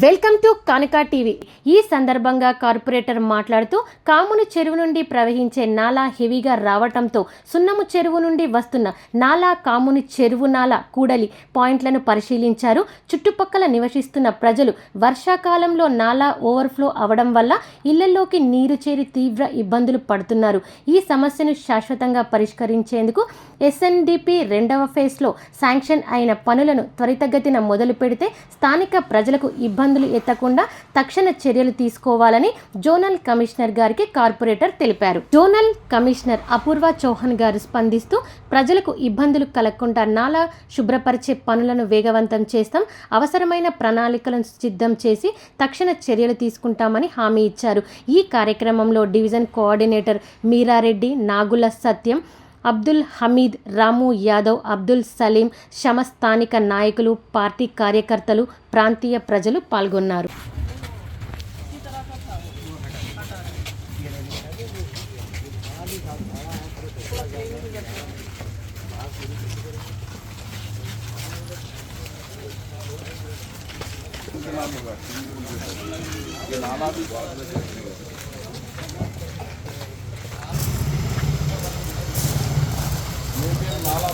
Welcome to కానికా TV. ఈ సందర్భంగా corporator మాట్లాడుతూ కాముని చెరువు నుండి ప్రవహించే నాలా హెవీగా రావటంతో సున్నము చెరువు నుండి వస్తున్న నాలా కాముని చెరువు నాలా కూడలి పాయింట్లను పరిశీలించారు. చుట్టుపక్కల నివసిస్తున్న ప్రజలు వర్షాకాలంలో నాలా ఓవర్ఫ్లో అవడం వల్ల ఇళ్లలోకి నీరు చేరి తీవ్ర ఇబ్బందులు పడుతున్నారు. ఈ సమస్యను శాశ్వతంగా పరిష్కరించేందుకు ఎస్ఎన్డిపి 2వ ఫేజ్లో శాంక్షన్ అయిన పనులను త్వరితగతిన మొదలు పెడితే స్థానిక ప్రజలకు ఇబ్బందులు ఎత్తకుండా తక్షణ చర్యలు తీసుకోవాలని జోనల్ కమిషనర్ గారికి కార్పొరేటర్ తెలిపారు. జోనల్ కమిషనర్ అపూర్వ చౌహాన్ గారు స్పందిస్తూ ప్రజలకు ఇబ్బందులు కలగకుండా నాలా శుభ్రపరిచే పనులను వేగవంతం చేస్తాం, అవసరమైన ప్రణాళికలను సిద్ధం చేసి తక్షణ చర్యలు తీసుకుంటామని హామీ ఇచ్చారు. ఈ కార్యక్రమంలో డివిజన్ కోఆర్డినేటర్ మీరారెడ్డి, నాగుల సత్యం, అబ్దుల్ హమీద్, రాము యాదవ్, అబ్దుల్ సలీం, స్థానిక నాయకులు, పార్టీ కార్యకర్తలు, ప్రాంతీయ ప్రజలు పాల్గొన్నారు. नाला